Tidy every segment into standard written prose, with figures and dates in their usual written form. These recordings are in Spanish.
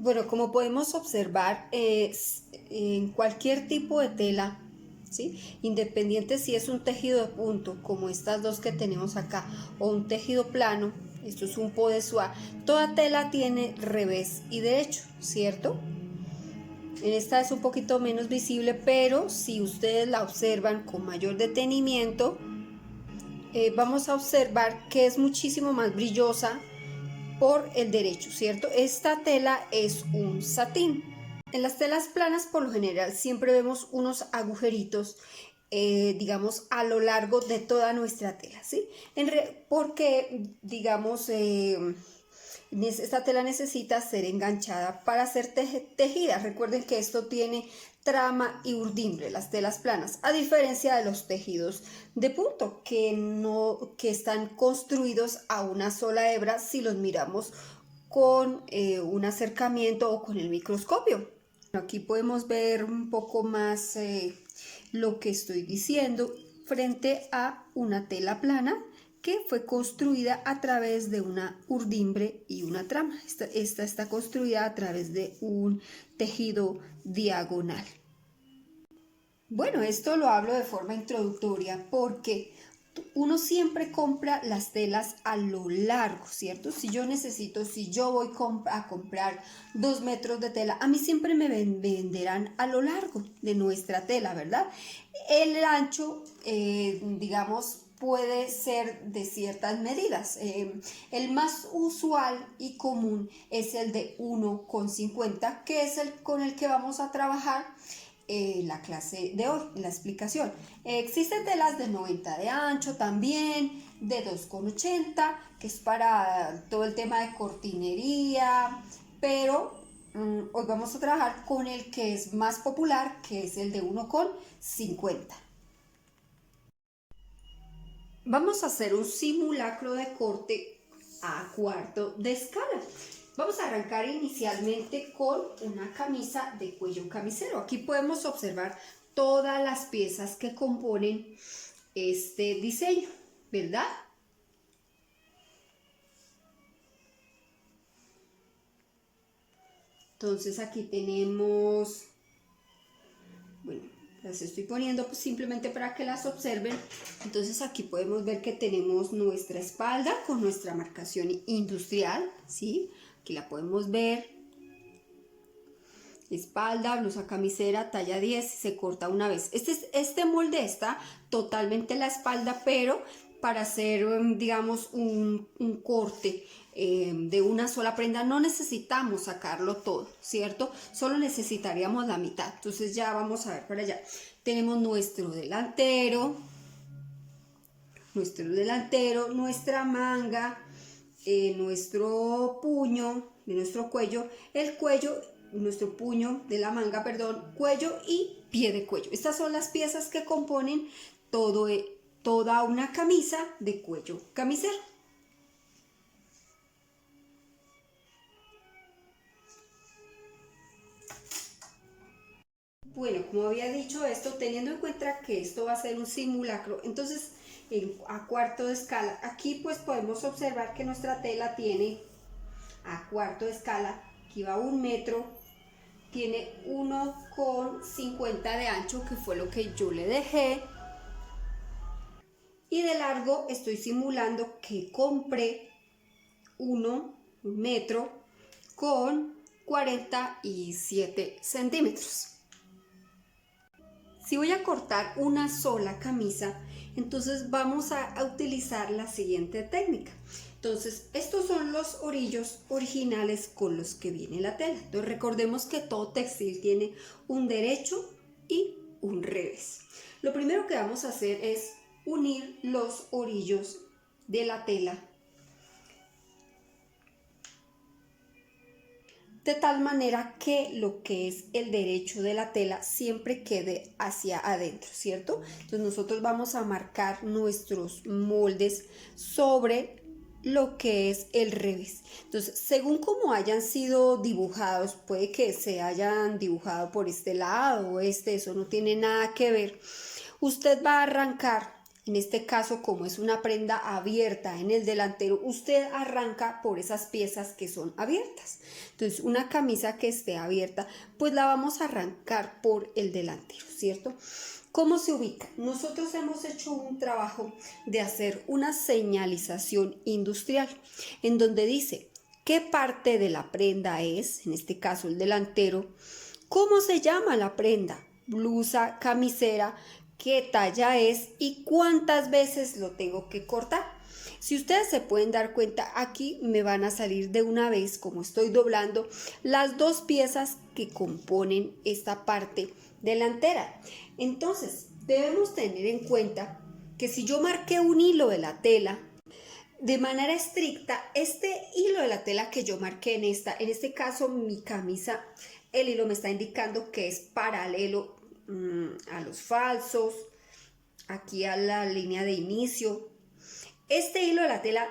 Bueno, como podemos observar, en cualquier tipo de tela, ¿sí? Independiente si es un tejido de punto, como estas dos que tenemos acá, o un tejido plano, esto es un pot de soie, toda tela tiene revés y derecho, ¿cierto? En esta es un poquito menos visible, pero si ustedes la observan con mayor detenimiento, vamos a observar que es muchísimo más brillosa por el derecho, ¿cierto? Esta tela es un satín. En las telas planas por lo general siempre vemos unos agujeritos, digamos, a lo largo de toda nuestra tela, ¿sí? Porque, digamos, esta tela necesita ser enganchada para ser tejida. Recuerden que esto tiene trama y urdimbre, las telas planas, a diferencia de los tejidos de punto, que están construidos a una sola hebra si los miramos con un acercamiento o con el microscopio. Aquí podemos ver un poco más lo que estoy diciendo frente a una tela plana que fue construida a través de una urdimbre y una trama. Esta está construida a través de un tejido diagonal. Bueno, esto lo hablo de forma introductoria porque uno siempre compra las telas a lo largo, ¿cierto? Si yo voy a comprar 2 metros de tela, a mí siempre me venderán a lo largo de nuestra tela, ¿verdad? El ancho, digamos, puede ser de ciertas medidas. El más usual y común es el de 1,50, que es el con el que vamos a trabajar la clase de hoy, la explicación. Existen telas de 90 de ancho también, de 2,80, que es para todo el tema de cortinería, pero hoy vamos a trabajar con el que es más popular, que es el de 1,50. Vamos a hacer un simulacro de corte a cuarto de escala. Vamos a arrancar inicialmente con una camisa de cuello camisero. Aquí podemos observar todas las piezas que componen este diseño, ¿verdad? Entonces aquí tenemos, bueno, las estoy poniendo pues simplemente para que las observen. Entonces aquí podemos ver que tenemos nuestra espalda con nuestra marcación industrial, ¿sí? Aquí la podemos ver. Espalda, blusa camisera, talla 10, se corta una vez. Este molde está totalmente en la espalda, pero para hacer, digamos, un corte de una sola prenda no necesitamos sacarlo todo, ¿cierto? Solo necesitaríamos la mitad. Entonces ya vamos a ver para allá. Tenemos nuestra manga, nuestro puño, de nuestro cuello, el cuello, nuestro puño de la manga, perdón, cuello y pie de cuello. Estas son las piezas que componen toda una camisa de cuello camisero. Bueno, como había dicho esto, teniendo en cuenta que esto va a ser un simulacro, entonces a cuarto de escala, aquí pues podemos observar que nuestra tela tiene a cuarto de escala, aquí va 1 metro, tiene 1,50 de ancho, que fue lo que yo le dejé, y de largo estoy simulando que compré 1 metro con 47 centímetros. Si voy a cortar una sola camisa, entonces vamos a utilizar la siguiente técnica. Entonces, estos son los orillos originales con los que viene la tela. Entonces, recordemos que todo textil tiene un derecho y un revés. Lo primero que vamos a hacer es unir los orillos de la tela de tal manera que lo que es el derecho de la tela siempre quede hacia adentro, ¿cierto? Entonces nosotros vamos a marcar nuestros moldes sobre lo que es el revés. Entonces, según como hayan sido dibujados, puede que se hayan dibujado por este lado o este, eso no tiene nada que ver. Usted va a arrancar En este caso, como es una prenda abierta en el delantero, usted arranca por esas piezas que son abiertas. Entonces, una camisa que esté abierta, pues la vamos a arrancar por el delantero, ¿cierto? ¿Cómo se ubica? Nosotros hemos hecho un trabajo de hacer una señalización industrial en donde dice qué parte de la prenda es, en este caso el delantero, cómo se llama la prenda, blusa, camisera, qué talla es y cuántas veces lo tengo que cortar. Si ustedes se pueden dar cuenta, aquí me van a salir de una vez, como estoy doblando, las dos piezas que componen esta parte delantera. Entonces, debemos tener en cuenta que si yo marqué un hilo de la tela, de manera estricta, este hilo de la tela que yo marqué en este caso mi camisa, el hilo me está indicando que es paralelo a los falsos, aquí a la línea de inicio. Este hilo de la tela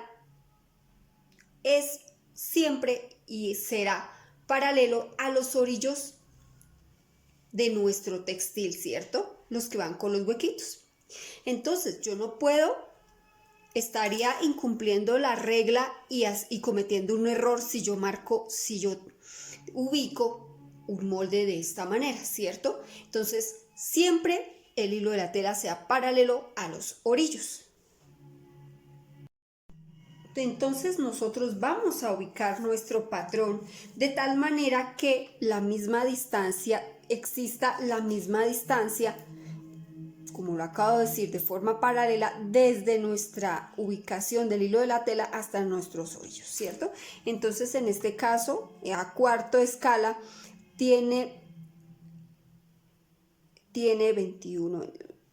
es siempre y será paralelo a los orillos de nuestro textil, ¿cierto? Los que van con los huequitos. Entonces, yo no puedo, estaría incumpliendo la regla y cometiendo un error si yo ubico un molde de esta manera, ¿cierto? Entonces, siempre el hilo de la tela sea paralelo a los orillos. Entonces nosotros vamos a ubicar nuestro patrón de tal manera que exista la misma distancia, como lo acabo de decir, de forma paralela desde nuestra ubicación del hilo de la tela hasta nuestros orillos, ¿cierto? Entonces en este caso, a cuarto de escala, tiene 21,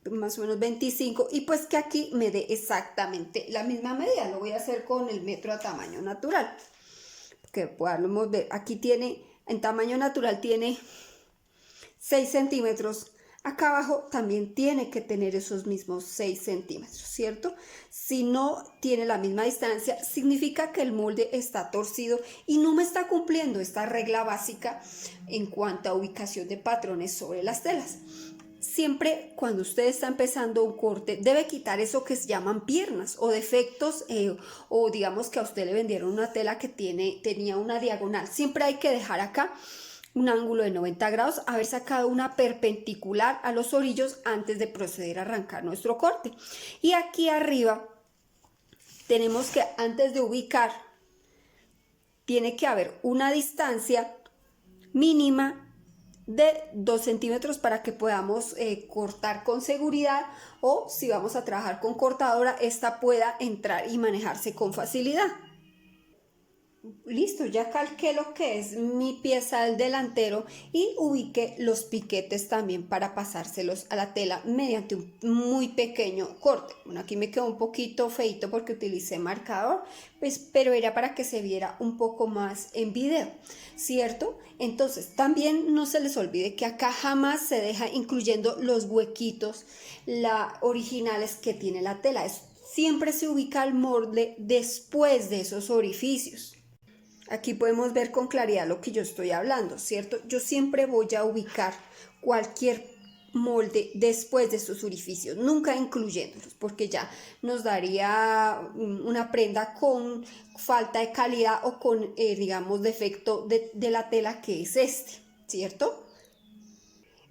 más o menos 25, y pues que aquí me dé exactamente la misma medida. Lo voy a hacer con el metro a tamaño natural, que podamos ver. Aquí en tamaño natural tiene 6 centímetros. Acá abajo también tiene que tener esos mismos 6 centímetros, ¿cierto? Si no tiene la misma distancia, significa que el molde está torcido y no me está cumpliendo esta regla básica en cuanto a ubicación de patrones sobre las telas. Siempre cuando usted está empezando un corte, debe quitar eso que se llaman piernas o defectos, o digamos que a usted le vendieron una tela que tenía una diagonal. Siempre hay que dejar acá un ángulo de 90 grados, haber sacado una perpendicular a los orillos antes de proceder a arrancar nuestro corte. Y aquí arriba tenemos que, antes de ubicar, tiene que haber una distancia mínima de 2 centímetros para que podamos cortar con seguridad, o si vamos a trabajar con cortadora, esta pueda entrar y manejarse con facilidad. Listo, ya calqué lo que es mi pieza del delantero y ubiqué los piquetes también para pasárselos a la tela mediante un muy pequeño corte. Bueno, aquí me quedó un poquito feito porque utilicé marcador, pues, pero era para que se viera un poco más en video, ¿cierto? Entonces, también no se les olvide que acá jamás se deja incluyendo los huequitos originales que tiene la tela. Siempre se ubica el molde después de esos orificios. Aquí podemos ver con claridad lo que yo estoy hablando, ¿cierto? Yo siempre voy a ubicar cualquier molde después de estos orificios, nunca incluyéndolos, porque ya nos daría una prenda con falta de calidad o con, digamos, defecto de la tela, que es ¿cierto?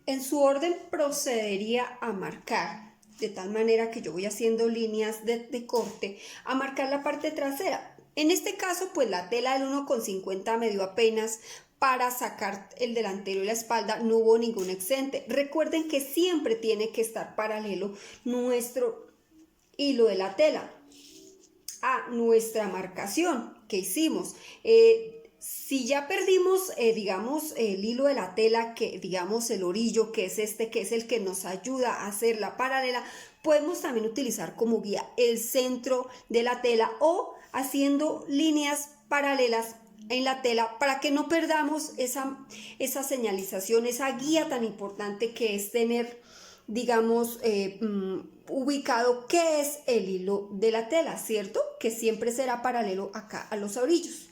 En su orden procedería a marcar, de tal manera que yo voy haciendo líneas de corte, a marcar la parte trasera. En este caso, pues la tela del 1,50 me dio apenas para sacar el delantero y la espalda, no hubo ningún excedente. Recuerden que siempre tiene que estar paralelo nuestro hilo de la tela a nuestra marcación que hicimos. Si ya perdimos, digamos, el hilo de la tela, que digamos el orillo, que es que es el que nos ayuda a hacer la paralela, podemos también utilizar como guía el centro de la tela o haciendo líneas paralelas en la tela para que no perdamos esa señalización, esa guía tan importante que es tener, digamos, ubicado qué es el hilo de la tela, ¿cierto? Que siempre será paralelo acá a los orillos.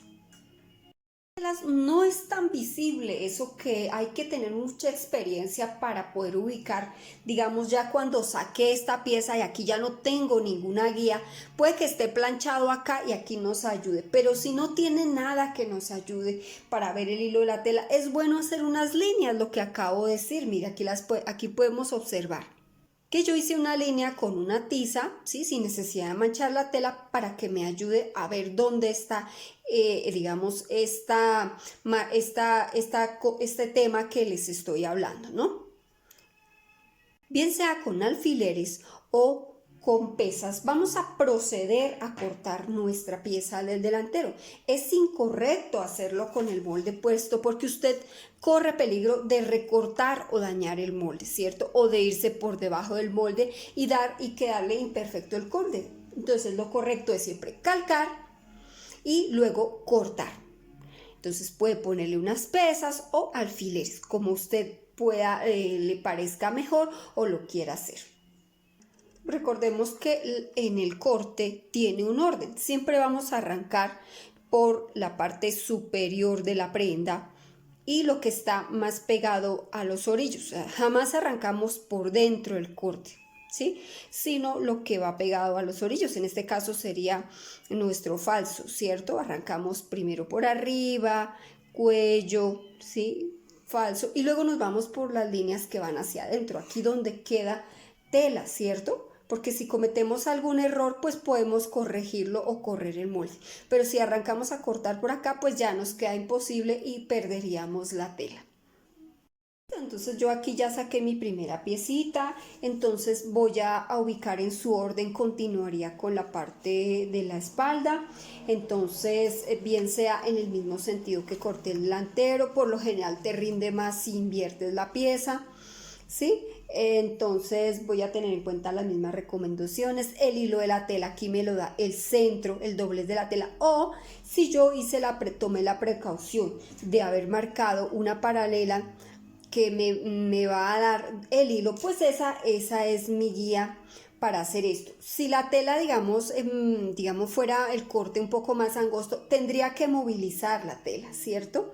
No es tan visible, eso que hay que tener mucha experiencia para poder ubicar, digamos ya cuando saqué esta pieza y aquí ya no tengo ninguna guía, puede que esté planchado acá y aquí nos ayude, pero si no tiene nada que nos ayude para ver el hilo de la tela, es bueno hacer unas líneas, lo que acabo de decir, mira aquí podemos observar que yo hice una línea con una tiza, ¿sí? Sin necesidad de manchar la tela para que me ayude a ver dónde está, digamos, este tema que les estoy hablando, ¿no? Bien sea con alfileres o con pesas, vamos a proceder a cortar nuestra pieza del delantero. Es incorrecto hacerlo con el molde puesto porque usted corre peligro de recortar o dañar el molde, ¿cierto? O de irse por debajo del molde y quedarle imperfecto el corte. Entonces lo correcto es siempre calcar y luego cortar. Entonces puede ponerle unas pesas o alfileres, como usted pueda, le parezca mejor o lo quiera hacer. Recordemos que en el corte tiene un orden. Siempre vamos a arrancar por la parte superior de la prenda y lo que está más pegado a los orillos. O sea, jamás arrancamos por dentro del corte, ¿sí? Sino lo que va pegado a los orillos. En este caso sería nuestro falso, ¿cierto? Arrancamos primero por arriba, cuello, ¿sí? Falso. Y luego nos vamos por las líneas que van hacia adentro, aquí donde queda tela, ¿cierto? Porque si cometemos algún error, pues podemos corregirlo o correr el molde. Pero si arrancamos a cortar por acá, pues ya nos queda imposible y perderíamos la tela. Entonces yo aquí ya saqué mi primera piecita, entonces voy a ubicar en su orden, continuaría con la parte de la espalda, entonces bien sea en el mismo sentido que corté el delantero, por lo general te rinde más si inviertes la pieza, ¿sí? Entonces voy a tener en cuenta las mismas recomendaciones. El hilo de la tela aquí me lo da el centro, el doblez de la tela, o si yo tomé la precaución de haber marcado una paralela que me va a dar el hilo, pues esa es mi guía para hacer esto. Si la tela, digamos, fuera el corte un poco más angosto, tendría que movilizar la tela, ¿cierto?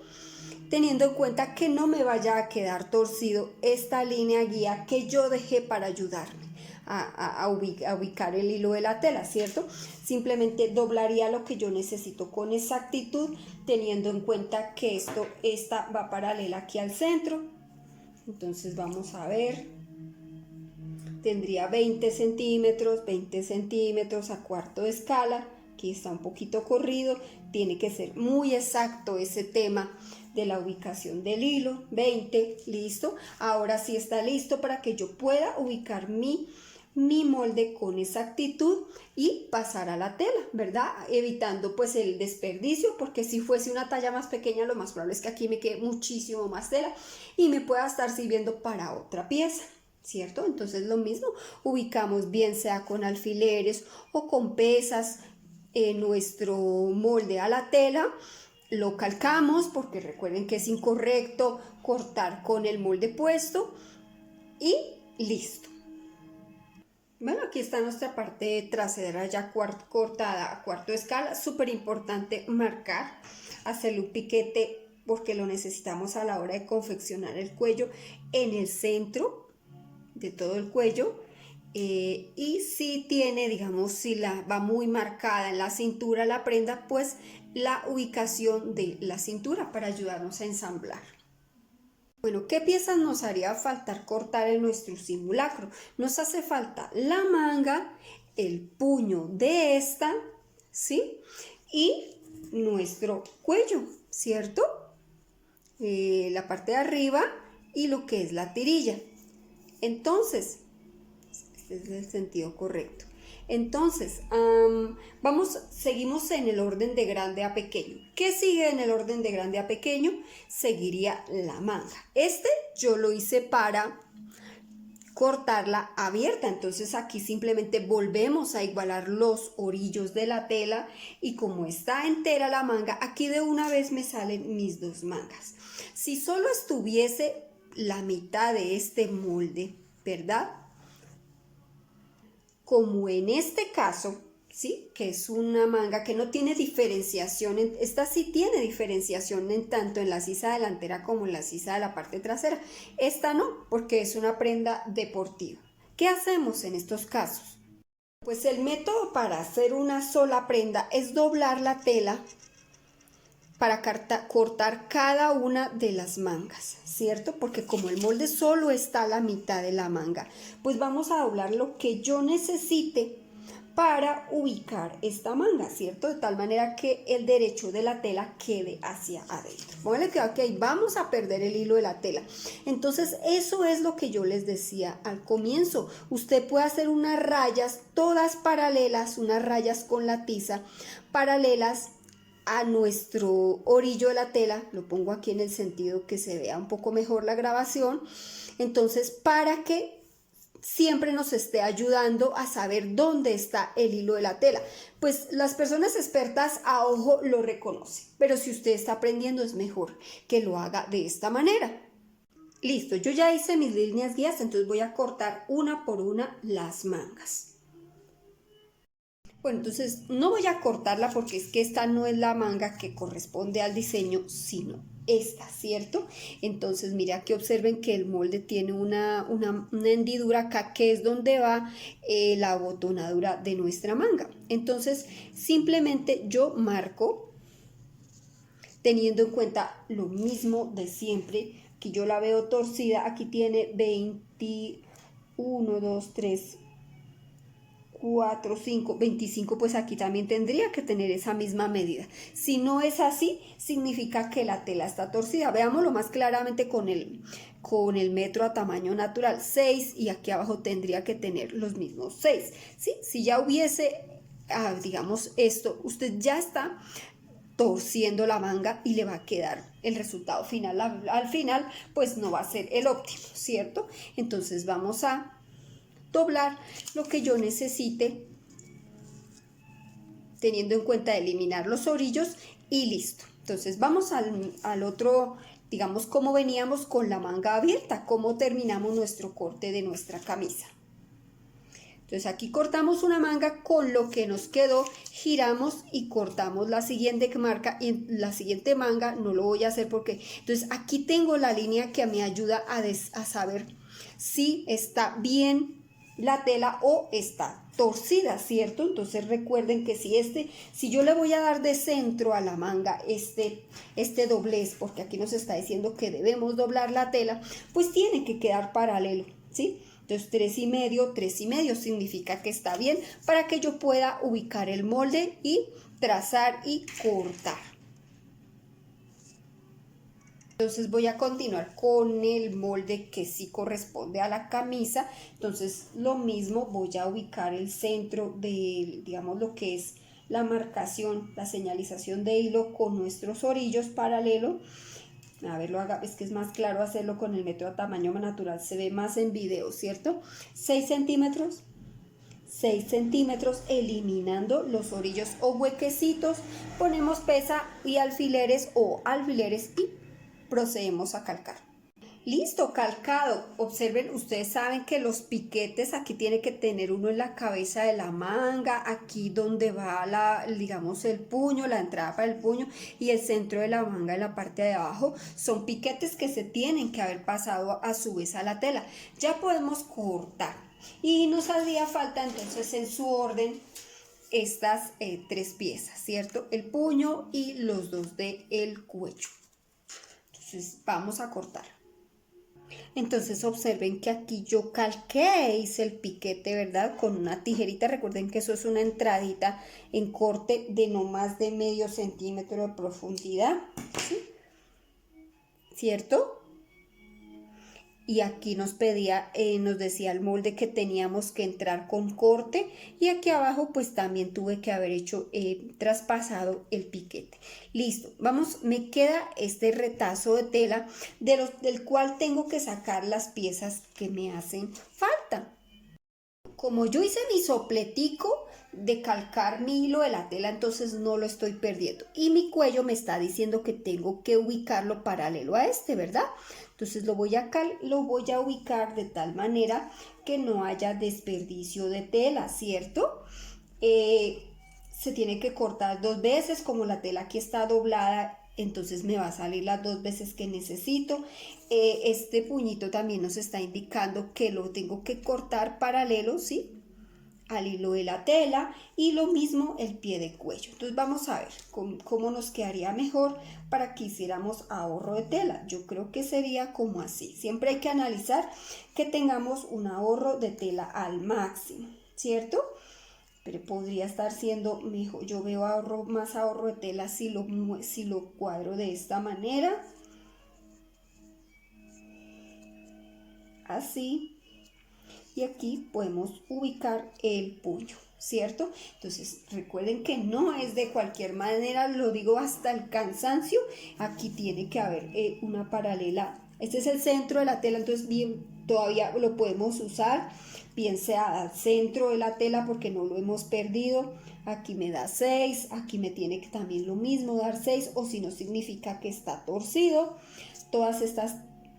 Teniendo en cuenta que no me vaya a quedar torcido esta línea guía que yo dejé para ayudarme a ubicar el hilo de la tela, ¿cierto? Simplemente doblaría lo que yo necesito con exactitud, teniendo en cuenta que esta va paralela aquí al centro. Entonces vamos a ver, tendría 20 centímetros a cuarto de escala, aquí está un poquito corrido, tiene que ser muy exacto ese tema de la ubicación del hilo, 20, listo, ahora sí está listo para que yo pueda ubicar mi molde con exactitud y pasar a la tela, ¿verdad? Evitando pues el desperdicio, porque si fuese una talla más pequeña, lo más probable es que aquí me quede muchísimo más tela y me pueda estar sirviendo para otra pieza, ¿cierto? Entonces lo mismo, ubicamos bien sea con alfileres o con pesas nuestro molde a la tela, lo calcamos porque recuerden que es incorrecto cortar con el molde puesto y listo. Bueno, aquí está nuestra parte trasera ya cortada a cuarto de escala. Súper importante marcar, hacerle un piquete porque lo necesitamos a la hora de confeccionar el cuello en el centro de todo el cuello. Y si tiene, digamos, si va muy marcada en la cintura la prenda, pues la ubicación de la cintura para ayudarnos a ensamblar. Bueno, ¿qué piezas nos haría falta cortar en nuestro simulacro? Nos hace falta la manga, el puño de esta, ¿sí? Y nuestro cuello, ¿cierto? La parte de arriba y lo que es la tirilla. Entonces, este es el sentido correcto. Entonces, seguimos en el orden de grande a pequeño. ¿Qué sigue en el orden de grande a pequeño? Seguiría la manga. Yo lo hice para cortarla abierta, entonces aquí simplemente volvemos a igualar los orillos de la tela y como está entera la manga, aquí de una vez me salen mis dos mangas. Si solo estuviese la mitad de este molde, ¿verdad? Como en este caso, ¿sí? Que es una manga que no tiene diferenciación, esta sí tiene diferenciación en tanto en la sisa delantera como en la sisa de la parte trasera. Esta no, porque es una prenda deportiva. ¿Qué hacemos en estos casos? Pues el método para hacer una sola prenda es doblar la tela para cortar cada una de las mangas, ¿cierto? Porque como el molde solo está a la mitad de la manga, pues vamos a doblar lo que yo necesite para ubicar esta manga, ¿cierto? De tal manera que el derecho de la tela quede hacia adentro. Pónganle que ok, vamos a perder el hilo de la tela. Entonces, eso es lo que yo les decía al comienzo. Usted puede hacer unas rayas todas paralelas, unas rayas con la tiza paralelas a nuestro orillo de la tela. Lo pongo aquí en el sentido que se vea un poco mejor la grabación. Entonces, para que siempre nos esté ayudando a saber dónde está el hilo de la tela. Pues las personas expertas a ojo lo reconocen, pero si usted está aprendiendo es mejor que lo haga de esta manera. Listo, yo ya hice mis líneas guías, entonces voy a cortar una por una las mangas. Bueno, entonces no voy a cortarla porque es que esta no es la manga que corresponde al diseño, sino esta, ¿cierto? Entonces, mira, aquí observen que el molde tiene una hendidura acá, que es donde va la abotonadura de nuestra manga. Entonces, simplemente yo marco, teniendo en cuenta lo mismo de siempre, que yo la veo torcida, aquí tiene 21, 2, 3, 4, 5, 25, pues aquí también tendría que tener esa misma medida. Si no es así, significa que la tela está torcida. Veámoslo más claramente con el metro a tamaño natural, 6, y aquí abajo tendría que tener los mismos 6. ¿Sí? Si ya hubiese, digamos esto, usted ya está torciendo la manga y le va a quedar el resultado final. Al final, pues no va a ser el óptimo, ¿cierto? Entonces vamos a doblar lo que yo necesite, teniendo en cuenta eliminar los orillos y listo. Entonces vamos al otro, digamos, cómo veníamos con la manga abierta, cómo terminamos nuestro corte de nuestra camisa. Entonces aquí cortamos una manga con lo que nos quedó, giramos y cortamos la siguiente marca, y en la siguiente manga no lo voy a hacer porque, entonces aquí tengo la línea que me ayuda a saber si está bien la tela o está torcida, ¿cierto? Entonces recuerden que si yo le voy a dar de centro a la manga este doblez, porque aquí nos está diciendo que debemos doblar la tela, pues tiene que quedar paralelo, ¿sí? Entonces 3,5 significa que está bien para que yo pueda ubicar el molde y trazar y cortar. Entonces voy a continuar con el molde que sí corresponde a la camisa. Entonces lo mismo, voy a ubicar el centro de, digamos, lo que es la marcación, la señalización de hilo con nuestros orillos paralelo. A ver, es que es más claro hacerlo con el metro a tamaño natural, se ve más en video, ¿cierto? 6 centímetros, 6 centímetros, eliminando los orillos o huequecitos, ponemos pesa y alfileres o alfileres y procedemos a calcar. Listo, calcado. Observen, ustedes saben que los piquetes aquí tiene que tener uno en la cabeza de la manga, aquí donde va digamos el puño, la entrada para el puño, y el centro de la manga en la parte de abajo. Son piquetes que se tienen que haber pasado a su vez a la tela. Ya podemos cortar y nos haría falta entonces en su orden estas 3 piezas, ¿cierto? El puño y los 2 del cuello. Entonces vamos a cortar. Entonces observen que aquí yo calqué, hice el piquete, ¿verdad? Con una tijerita. Recuerden que eso es una entradita en corte de no más de medio centímetro de profundidad, ¿sí? ¿Cierto? Y aquí nos decía el molde que teníamos que entrar con corte, y aquí abajo pues también tuve que haber hecho traspasado el piquete. Listo, vamos, me queda este retazo de tela del cual tengo que sacar las piezas que me hacen falta. Como yo hice mi sopletico de calcar mi hilo de la tela, entonces no lo estoy perdiendo, y mi cuello me está diciendo que tengo que ubicarlo paralelo a ¿verdad? Entonces lo voy a ubicar de tal manera que no haya desperdicio de tela, ¿cierto? se tiene que cortar 2 veces, como la tela aquí está doblada, entonces me va a salir las 2 veces que necesito. Este puñito también nos está indicando que lo tengo que cortar paralelo, ¿sí?, al hilo de la tela, y lo mismo el pie de cuello. Entonces vamos a ver cómo nos quedaría mejor para que hiciéramos ahorro de tela. Yo creo que sería como así. Siempre hay que analizar que tengamos un ahorro de tela al máximo, ¿cierto? Pero podría estar siendo mejor. Yo veo más ahorro de tela si lo cuadro de esta manera, así. Y aquí podemos ubicar el puño, ¿cierto? Entonces recuerden que no es de cualquier manera, lo digo hasta el cansancio. Aquí tiene que haber una paralela. Este es el centro de la tela, entonces bien, todavía lo podemos usar, bien sea al centro de la tela porque no lo hemos perdido. Aquí me da 6, aquí me tiene que también lo mismo dar 6, o si no significa que está torcido. Todas estas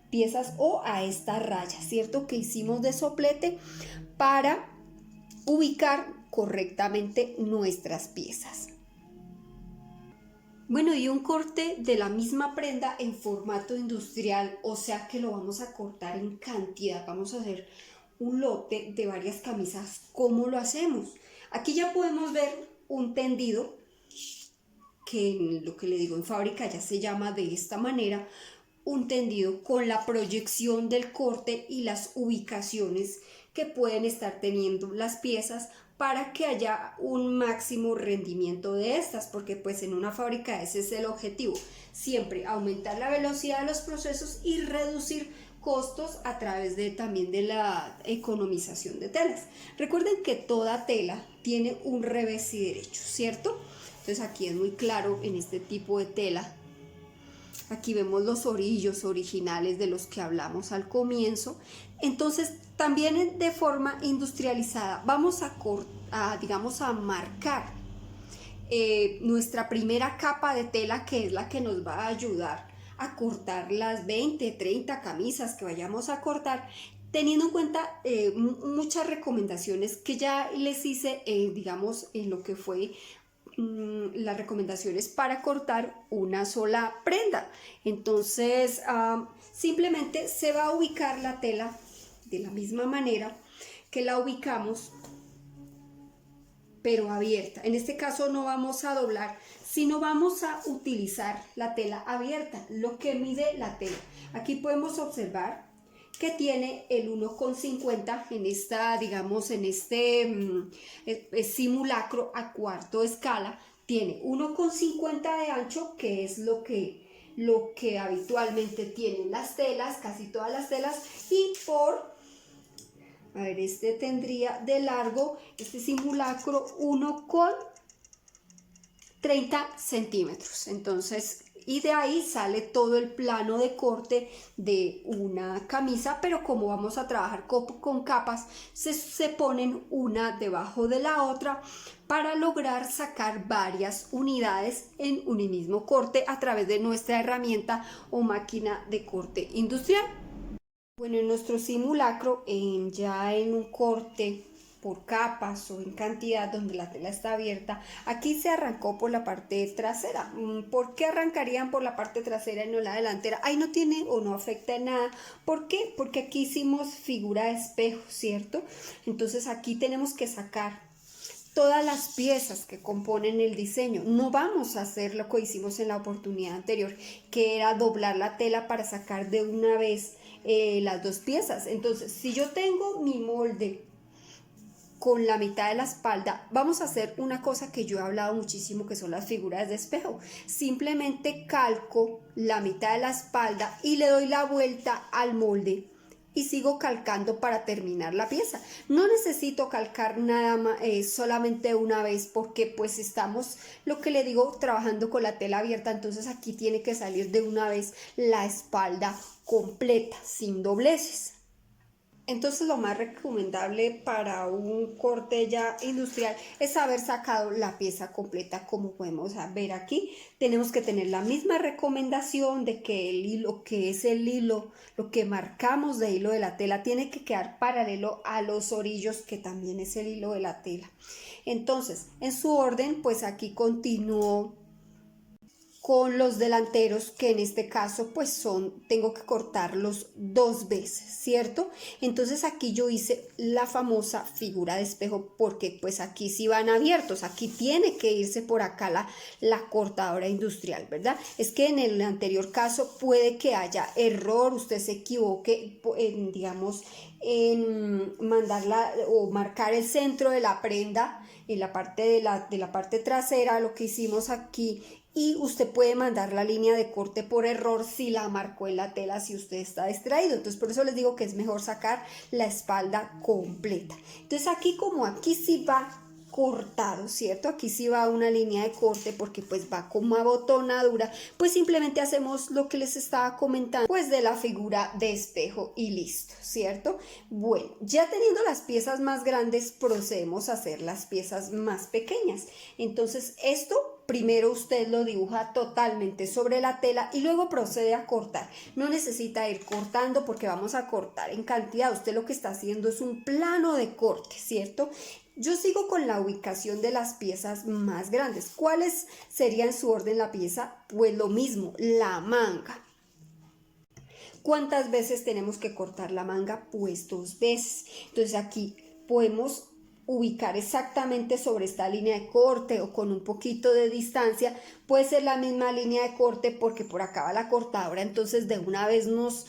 piezas, o a esta raya, ¿cierto?, que hicimos de soplete para ubicar correctamente nuestras piezas. Bueno, y un corte de la misma prenda en formato industrial, o sea que lo vamos a cortar en cantidad. Vamos a hacer un lote de varias camisas. ¿Cómo lo hacemos? Aquí ya podemos ver un tendido, que lo que le digo en fábrica ya se llama de esta manera, un tendido con la proyección del corte y las ubicaciones que pueden estar teniendo las piezas para que haya un máximo rendimiento de estas, porque pues en una fábrica ese es el objetivo, siempre aumentar la velocidad de los procesos y reducir costos a través también de la economización de telas. Recuerden que toda tela tiene un revés y derecho, ¿cierto? Entonces aquí es muy claro en este tipo de tela. Aquí vemos los orillos originales de los que hablamos al comienzo. Entonces, también de forma industrializada vamos digamos, a marcar nuestra primera capa de tela, que es la que nos va a ayudar a cortar las 20, 30 camisas que vayamos a cortar, teniendo en cuenta muchas recomendaciones que ya les hice, digamos, en lo que fue las recomendaciones para cortar una sola prenda. Entonces simplemente se va a ubicar la tela de la misma manera que la ubicamos, pero abierta. En este caso no vamos a doblar, sino vamos a utilizar la tela abierta, lo que mide la tela. Aquí podemos observar que tiene el 1,50 en esta, digamos, en este simulacro a cuarto de escala. Tiene 1,50 de ancho, que es lo que habitualmente tienen las telas, casi todas las telas, y a ver, este tendría de largo, este simulacro, 1,30 centímetros. Entonces, y de ahí sale todo el plano de corte de una camisa, pero como vamos a trabajar con capas, se ponen una debajo de la otra para lograr sacar varias unidades en un mismo corte a través de nuestra herramienta o máquina de corte industrial. Bueno, en nuestro simulacro, ya en un corte por capas o en cantidad donde la tela está abierta, aquí se arrancó por la parte trasera. ¿Por qué arrancarían por la parte trasera y no la delantera? Ahí no tiene o no afecta en nada. ¿Por qué? Porque aquí hicimos figura de espejo, ¿cierto? Entonces aquí tenemos que sacar todas las piezas que componen el diseño. No vamos a hacer lo que hicimos en la oportunidad anterior, que era doblar la tela para sacar de una vez las dos piezas. Entonces, si yo tengo mi molde con la mitad de la espalda, vamos a hacer una cosa que yo he hablado muchísimo, que son las figuras de espejo. Simplemente calco la mitad de la espalda y le doy la vuelta al molde y sigo calcando para terminar la pieza. No necesito calcar nada más, solamente una vez, porque pues estamos, lo que le digo, trabajando con la tela abierta. Entonces aquí tiene que salir de una vez la espalda completa, sin dobleces. Entonces lo más recomendable para un corte ya industrial es haber sacado la pieza completa. Como podemos ver aquí, tenemos que tener la misma recomendación de que el hilo, que es el hilo, lo que marcamos de hilo de la tela, tiene que quedar paralelo a los orillos, que también es el hilo de la tela. Entonces, en su orden, pues aquí continúo con los delanteros, que en este caso pues tengo que cortarlos 2 veces, ¿cierto? Entonces aquí yo hice la famosa figura de espejo, porque pues aquí sí van abiertos, aquí tiene que irse por acá la cortadora industrial, ¿verdad? Es que en el anterior caso puede que haya error, usted se equivoque en, digamos, en mandarla o marcar el centro de la prenda en la parte de la parte trasera, lo que hicimos aquí, y usted puede mandar la línea de corte por error si la marcó en la tela, si usted está distraído. Entonces por eso les digo que es mejor sacar la espalda completa. Entonces aquí, como aquí sí va cortado, ¿cierto? Aquí sí va una línea de corte porque pues va como abotonadura, pues simplemente hacemos lo que les estaba comentando, pues de la figura de espejo y listo, ¿cierto? Bueno, ya teniendo las piezas más grandes, procedemos a hacer las piezas más pequeñas. Entonces esto primero usted lo dibuja totalmente sobre la tela y luego procede a cortar. No necesita ir cortando porque vamos a cortar en cantidad. Usted lo que está haciendo es un plano de corte, ¿cierto? Yo sigo con la ubicación de las piezas más grandes. ¿Cuáles serían su orden la pieza? Pues lo mismo, la manga. ¿Cuántas veces tenemos que cortar la manga? Pues 2 veces. Entonces aquí podemos ubicar exactamente sobre esta línea de corte o con un poquito de distancia. Puede ser la misma línea de corte porque por acá va la cortadora, entonces de una vez nos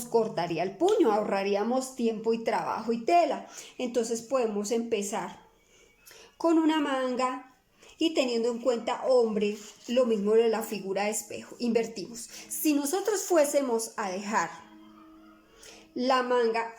cortaría el puño, ahorraríamos tiempo y trabajo y tela. Entonces podemos empezar con una manga y teniendo en cuenta, hombre, lo mismo de la figura de espejo, invertimos. Si nosotros fuésemos a dejar la manga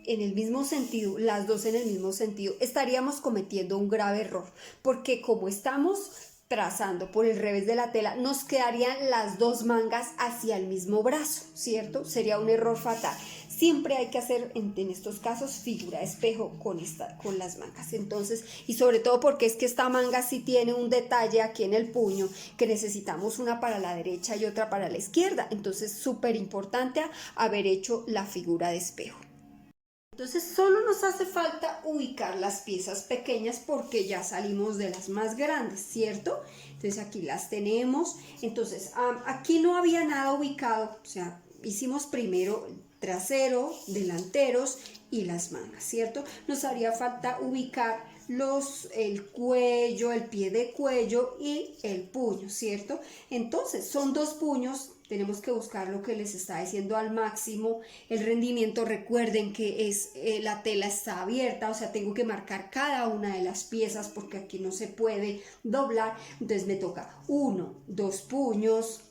en el mismo sentido, las dos en el mismo sentido, estaríamos cometiendo un grave error, porque como estamos trazando por el revés de la tela, nos quedarían las dos mangas hacia el mismo brazo, ¿cierto? Sería un error fatal. Siempre hay que hacer en estos casos figura de espejo con las mangas. Entonces, y sobre todo porque es que esta manga sí tiene un detalle aquí en el puño, que necesitamos una para la derecha y otra para la izquierda. Entonces, súper importante haber hecho la figura de espejo. Entonces solo nos hace falta ubicar las piezas pequeñas porque ya salimos de las más grandes, ¿cierto? Entonces aquí las tenemos. Entonces aquí no había nada ubicado, o sea, hicimos primero trasero, delanteros y las mangas, ¿cierto? Nos haría falta ubicar el cuello, el pie de cuello y el puño, ¿cierto? Entonces son 2 puños. Tenemos que buscar lo que les está diciendo al máximo el rendimiento. Recuerden que la tela está abierta, o sea, tengo que marcar cada una de las piezas porque aquí no se puede doblar. Entonces me toca 1, 2 puños,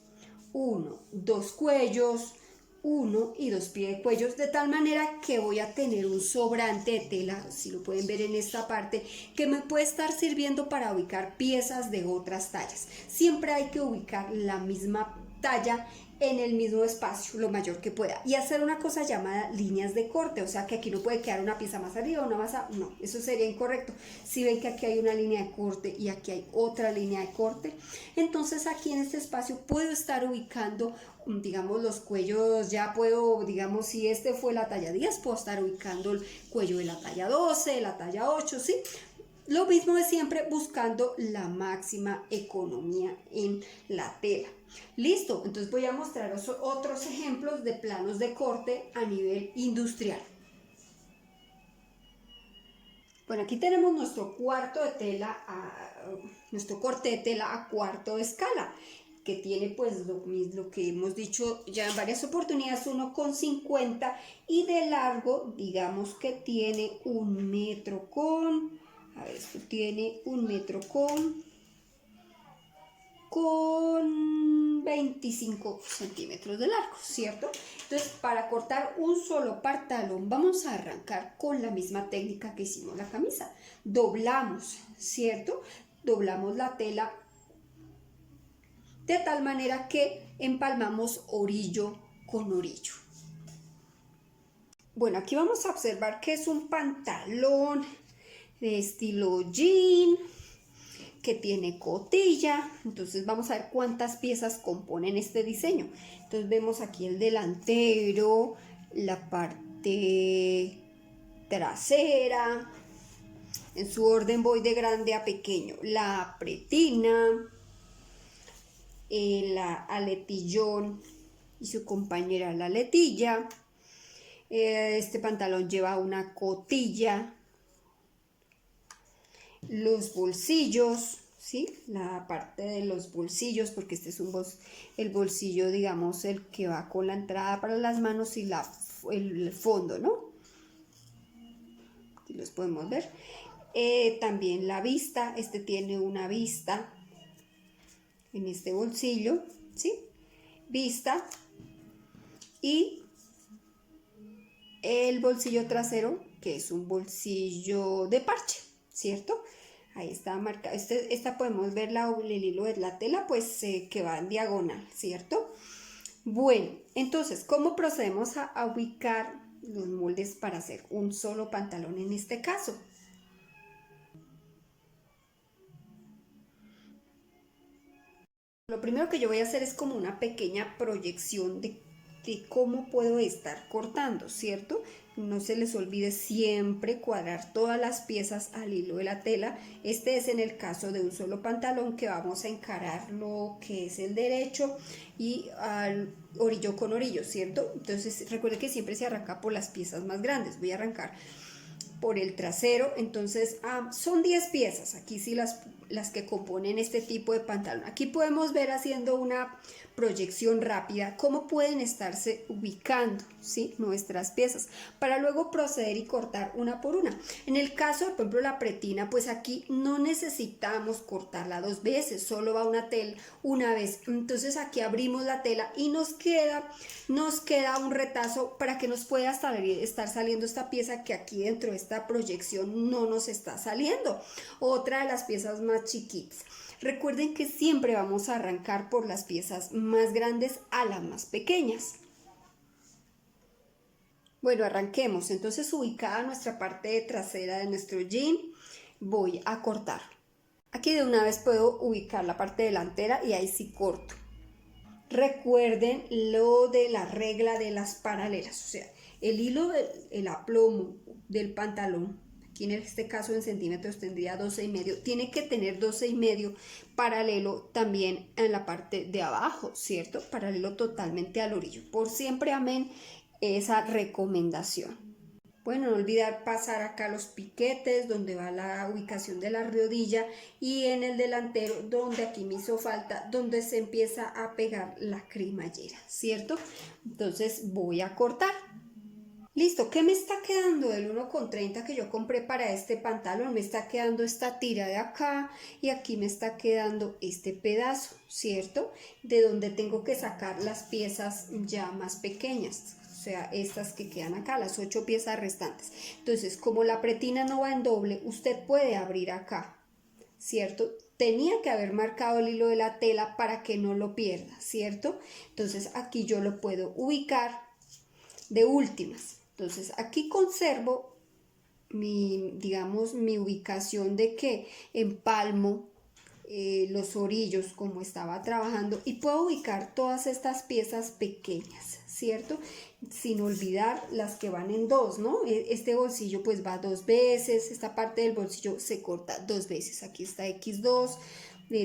1, 2 cuellos, 1 y 2 pies de cuellos, de tal manera que voy a tener un sobrante de tela, si lo pueden ver en esta parte, que me puede estar sirviendo para ubicar piezas de otras tallas. Siempre hay que ubicar la misma talla en el mismo espacio lo mayor que pueda y hacer una cosa llamada líneas de corte, o sea que aquí no puede quedar una pieza más arriba, una más abajo, no, eso sería incorrecto. Si ven que aquí hay una línea de corte y aquí hay otra línea de corte, entonces aquí en este espacio puedo estar ubicando, digamos, los cuellos. Ya puedo, digamos, si este fue la talla 10, puedo estar ubicando el cuello de la talla 12, la talla 8, ¿sí? Lo mismo de siempre, buscando la máxima economía en la tela. Listo, entonces voy a mostrar otros ejemplos de planos de corte a nivel industrial. Bueno, aquí tenemos nuestro nuestro corte de tela a cuarto de escala, que tiene pues lo que hemos dicho ya en varias oportunidades, 1,50 y de largo, digamos que tiene 1 metro con, a ver, esto tiene 1 metro con 25 centímetros de largo, ¿cierto? Entonces, para cortar un solo pantalón, vamos a arrancar con la misma técnica que hicimos la camisa. Doblamos, ¿cierto? Doblamos la tela de tal manera que empalmamos orillo con orillo. Bueno, aquí vamos a observar que es un pantalón de estilo jean, que tiene cotilla. Entonces vamos a ver cuántas piezas componen este diseño. Entonces vemos aquí el delantero, la parte trasera, en su orden voy de grande a pequeño, la pretina, el aletillón y su compañera la aletilla. Este pantalón lleva una cotilla, los bolsillos, ¿sí? La parte de los bolsillos, porque este es el bolsillo, digamos, el que va con la entrada para las manos y el fondo, ¿no? Aquí los podemos ver. También la vista, este tiene una vista en este bolsillo, ¿sí? Vista. Y el bolsillo trasero, que es un bolsillo de parche, ¿cierto? Ahí está marcado. Esta podemos ver el hilo de la tela, pues que va en diagonal, ¿cierto? Bueno, entonces, ¿cómo procedemos a ubicar los moldes para hacer un solo pantalón en este caso? Lo primero que yo voy a hacer es como una pequeña proyección de cómo puedo estar cortando, ¿cierto? No se les olvide siempre cuadrar todas las piezas al hilo de la tela. Este es en el caso de un solo pantalón, que vamos a encarar lo que es el derecho y al orillo con orillo, ¿cierto? Entonces recuerde que siempre se arranca por las piezas más grandes. Voy a arrancar por el trasero. Entonces son 10 piezas aquí, sí, las que componen este tipo de pantalón. Aquí podemos ver, haciendo una proyección rápida, cómo pueden estarse ubicando, ¿sí?, nuestras piezas, para luego proceder y cortar una por una. En el caso, por ejemplo, la pretina, pues aquí no necesitamos cortarla dos veces, solo va una vez. Entonces aquí abrimos la tela y nos queda un retazo para que nos pueda estar saliendo esta pieza que aquí dentro de esta proyección no nos está saliendo. Otra de las piezas más chiquitas. Recuerden que siempre vamos a arrancar por las piezas más grandes a las más pequeñas. Bueno, arranquemos. Entonces, ubicada nuestra parte trasera de nuestro jean, voy a cortar. Aquí de una vez puedo ubicar la parte delantera y ahí sí corto. Recuerden lo de la regla de las paralelas, o sea, el hilo, el aplomo del pantalón, aquí en este caso en centímetros tendría 12,5, tiene que tener 12,5 paralelo también en la parte de abajo, ¿cierto? Paralelo totalmente al orillo. Por siempre, amén, esa recomendación. Bueno, no olvidar pasar acá los piquetes donde va la ubicación de la rodilla, y en el delantero donde aquí me hizo falta, donde se empieza a pegar la cremallera, ¿cierto? Entonces voy a cortar. Listo, ¿qué me está quedando del 1,30 que yo compré para este pantalón? Me está quedando esta tira de acá y aquí me está quedando este pedazo, ¿cierto? De donde tengo que sacar las piezas ya más pequeñas, o sea, estas que quedan acá, las 8 piezas restantes. Entonces, como la pretina no va en doble, usted puede abrir acá, ¿cierto? Tenía que haber marcado el hilo de la tela para que no lo pierda, ¿cierto? Entonces aquí yo lo puedo ubicar de últimas. Entonces aquí conservo digamos, mi ubicación de que empalmo los orillos como estaba trabajando, y puedo ubicar todas estas piezas pequeñas, ¿cierto? Sin olvidar las que van en dos, ¿no? Este bolsillo pues va 2 veces, esta parte del bolsillo se corta 2 veces, aquí está X2,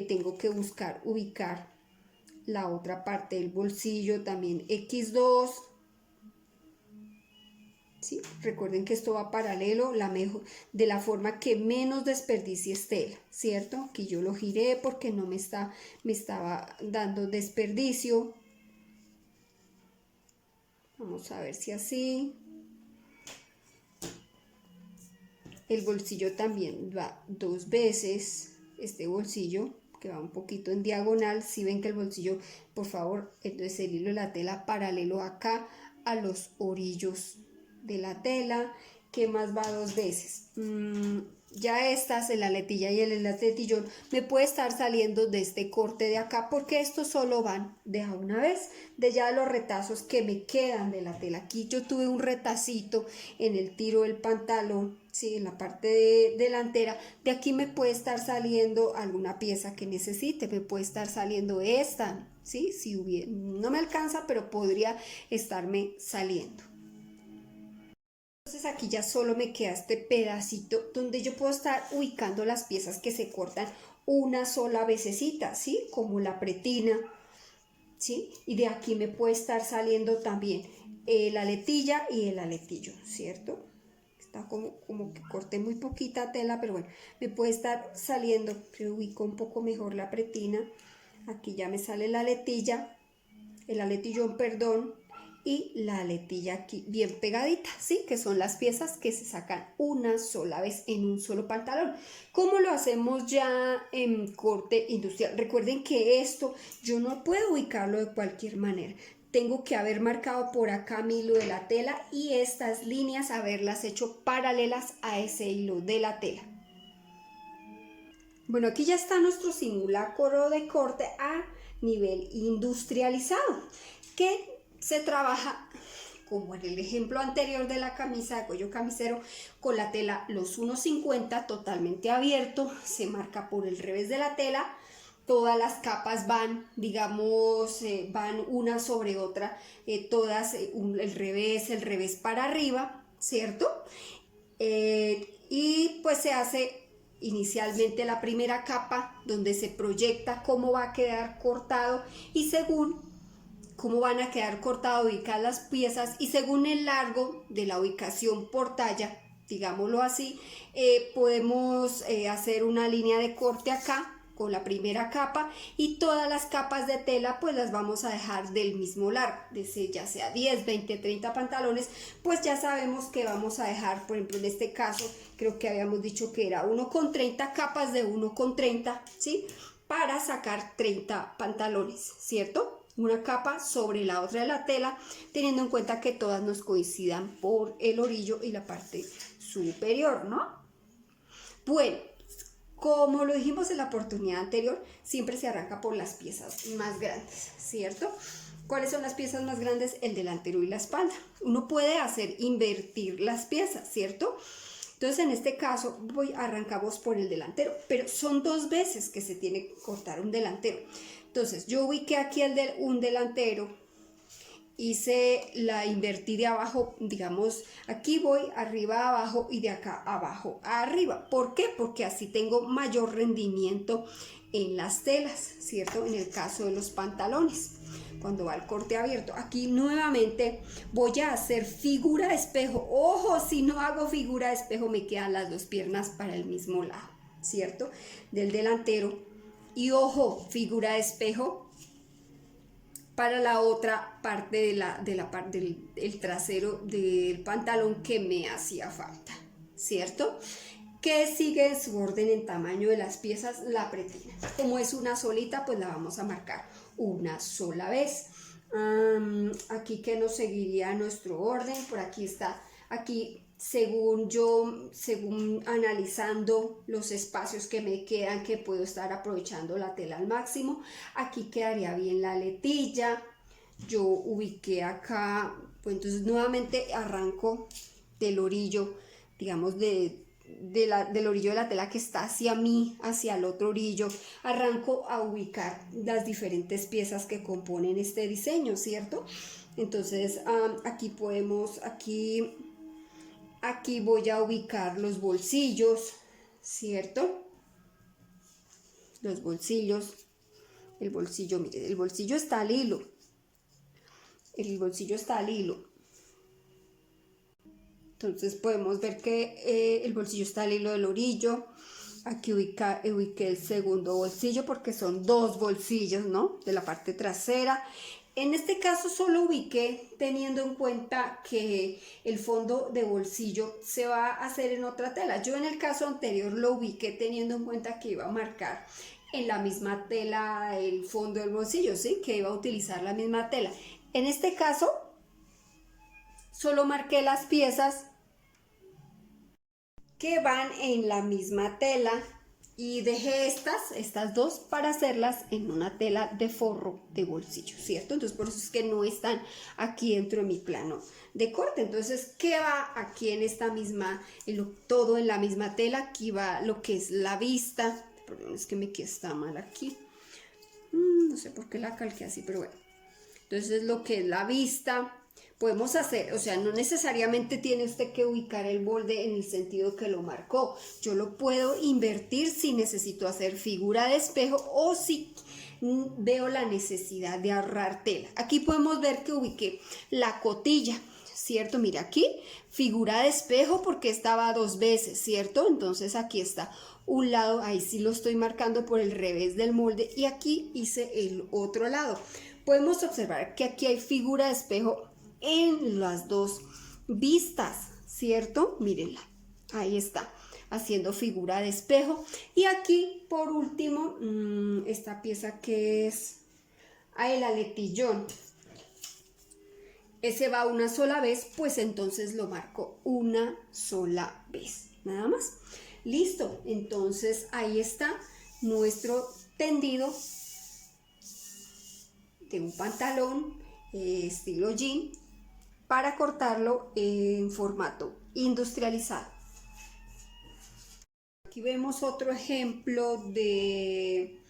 tengo que ubicar la otra parte del bolsillo también X2. ¿Sí? Recuerden que esto va paralelo, de la forma que menos desperdicie tela, ¿cierto? Aquí yo lo giré porque no me estaba dando desperdicio. Vamos a ver si así. El bolsillo también va 2 veces, este bolsillo que va un poquito en diagonal. Si ven que el bolsillo, por favor, entonces el hilo de la tela paralelo acá a los orillos de la tela. ¿Qué más va dos veces? Ya estas, el aletilla y el aletillón, me puede estar saliendo de este corte de acá, porque estos solo van de a una vez, de ya los retazos que me quedan de la tela. Aquí yo tuve un retacito en el tiro del pantalón, ¿sí? En la parte delantera. De aquí me puede estar saliendo alguna pieza que necesite, me puede estar saliendo esta, ¿sí? Si hubiera, no me alcanza, pero podría estarme saliendo. Entonces aquí ya solo me queda este pedacito donde yo puedo estar ubicando las piezas que se cortan una sola vecesita, ¿sí? Como la pretina, ¿sí? Y de aquí me puede estar saliendo también la aletilla y el aletillo, ¿cierto? Está como que corté muy poquita tela, pero bueno, me puede estar saliendo, yo ubico un poco mejor la pretina, aquí ya me sale la aletilla, el aletillón, perdón, y la aletilla aquí bien pegadita, ¿sí? Que son las piezas que se sacan una sola vez en un solo pantalón. ¿Cómo lo hacemos ya en corte industrial? Recuerden que esto yo no puedo ubicarlo de cualquier manera. Tengo que haber marcado por acá mi hilo de la tela y estas líneas haberlas hecho paralelas a ese hilo de la tela. Bueno, aquí ya está nuestro simulacro de corte a nivel industrializado, que se trabaja como en el ejemplo anterior de la camisa de cuello camisero, con la tela los 1,50 totalmente abierto, se marca por el revés de la tela, todas las capas van, digamos, van una sobre otra, todas el revés para arriba, ¿cierto? Y pues se hace inicialmente la primera capa donde se proyecta cómo va a quedar cortado y según cómo van a quedar cortadas ubicadas las piezas y según el largo de la ubicación por talla, digámoslo así, podemos hacer una línea de corte acá con la primera capa y todas las capas de tela pues las vamos a dejar del mismo largo, ya sea 10, 20, 30 pantalones, pues ya sabemos que vamos a dejar, por ejemplo en este caso, creo que habíamos dicho que era 1,30 capas de 1,30, ¿sí? Para sacar 30 pantalones, ¿cierto? Una capa sobre la otra de la tela, teniendo en cuenta que todas nos coincidan por el orillo y la parte superior, ¿no? Bueno, como lo dijimos en la oportunidad anterior, siempre se arranca por las piezas más grandes, ¿cierto? ¿Cuáles son las piezas más grandes? El delantero y la espalda. Uno puede hacer invertir las piezas, ¿cierto? Entonces en este caso arrancamos por el delantero, pero son dos veces que se tiene que cortar un delantero. Entonces yo ubiqué aquí un delantero, invertí de abajo, digamos, aquí voy arriba abajo y de acá abajo a arriba. ¿Por qué? Porque así tengo mayor rendimiento en las telas, ¿cierto? En el caso de los pantalones, cuando va el corte abierto. Aquí nuevamente voy a hacer figura de espejo. Ojo, si no hago figura de espejo me quedan las dos piernas para el mismo lado, ¿cierto? Del delantero. Y ojo, figura de espejo para la otra parte del trasero del pantalón que me hacía falta, ¿cierto? Que sigue en su orden en tamaño de las piezas la pretina. Como es una solita, pues la vamos a marcar una sola vez. Aquí que nos seguiría nuestro orden, por aquí está, aquí según analizando los espacios que me quedan, que puedo estar aprovechando la tela al máximo, aquí quedaría bien la aletilla, yo ubiqué acá, pues entonces nuevamente arranco del orillo, digamos del orillo de la tela que está hacia mí, hacia el otro orillo, arranco a ubicar las diferentes piezas que componen este diseño, ¿cierto? Entonces aquí voy a ubicar los bolsillos, ¿cierto? Los bolsillos, el bolsillo, mire, el bolsillo está al hilo, entonces podemos ver que el bolsillo está al hilo del orillo. Aquí ubiqué el segundo bolsillo porque son dos bolsillos, ¿no? De la parte trasera. En este caso solo ubiqué teniendo en cuenta que el fondo de bolsillo se va a hacer en otra tela. Yo en el caso anterior lo ubiqué teniendo en cuenta que iba a marcar en la misma tela el fondo del bolsillo, ¿sí? Que iba a utilizar la misma tela. En este caso solo marqué las piezas que van en la misma tela y dejé estas dos para hacerlas en una tela de forro de bolsillo, ¿cierto? Entonces por eso es que no están aquí dentro de mi plano de corte. Entonces, ¿qué va aquí en esta misma, todo en la misma tela? Aquí va lo que es la vista. Perdón, es que me queda está mal aquí. No sé por qué la calqué así, pero bueno. Entonces lo que es la vista, podemos hacer, o sea, no necesariamente tiene usted que ubicar el molde en el sentido que lo marcó. Yo lo puedo invertir si necesito hacer figura de espejo o si veo la necesidad de ahorrar tela. Aquí podemos ver que ubiqué la cotilla, ¿cierto? Mira aquí, figura de espejo porque estaba dos veces, ¿cierto? Entonces aquí está un lado, ahí sí lo estoy marcando por el revés del molde y aquí hice el otro lado. Podemos observar que aquí hay figura de espejo en las dos vistas, ¿cierto? Mírenla, ahí está, haciendo figura de espejo. Y aquí, por último, esta pieza que es el aletillón. Ese va una sola vez, pues entonces lo marco una sola vez, nada más. Listo, entonces ahí está nuestro tendido de un pantalón estilo jean para cortarlo en formato industrializado. Aquí vemos otro ejemplo de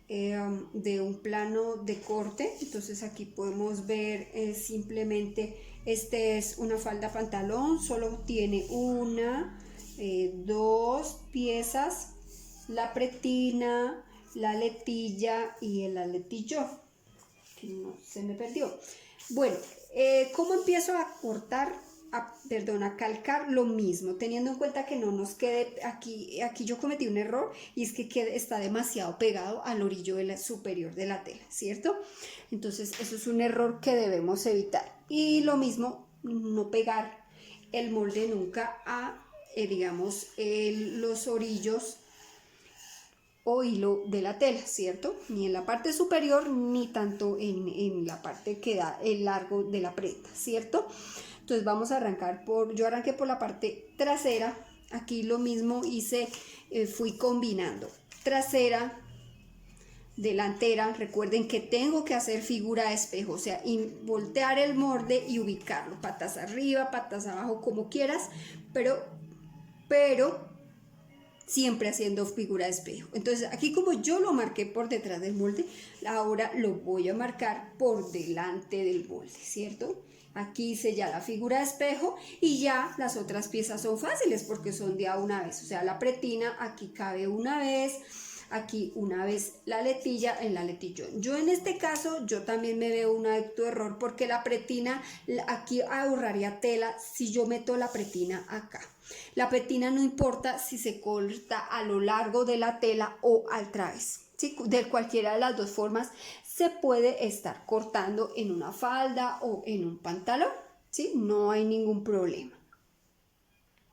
un plano de corte. Entonces aquí podemos ver simplemente este es una falda pantalón, solo tiene una, dos piezas, la pretina, la letilla y el aletillo. No, se me perdió. Bueno, ¿cómo empiezo a cortar? A calcar lo mismo, teniendo en cuenta que no nos quede aquí yo cometí un error y es que está demasiado pegado al orillo superior de la tela, ¿cierto? Entonces eso es un error que debemos evitar. Y lo mismo, no pegar el molde nunca a, digamos, los orillos o hilo de la tela, ¿cierto? Ni en la parte superior ni tanto en la parte que da el largo de la prenda, ¿cierto? Entonces vamos a arrancar yo arranqué por la parte trasera. Aquí lo mismo hice, fui combinando trasera, delantera. Recuerden que tengo que hacer figura de espejo, o sea, voltear el molde y ubicarlo, patas arriba, patas abajo, como quieras, pero siempre haciendo figura de espejo. Entonces aquí como yo lo marqué por detrás del molde, ahora lo voy a marcar por delante del molde, ¿cierto? Aquí hice ya la figura de espejo y ya las otras piezas son fáciles porque son de a una vez. O sea, la pretina aquí cabe una vez, aquí una vez la letilla en la letillón. Yo en este caso, yo también me veo un acto error porque la pretina, aquí ahorraría tela si yo meto la pretina acá. La pretina no importa si se corta a lo largo de la tela o al través, ¿sí? De cualquiera de las dos formas se puede estar cortando en una falda o en un pantalón, ¿sí? No hay ningún problema.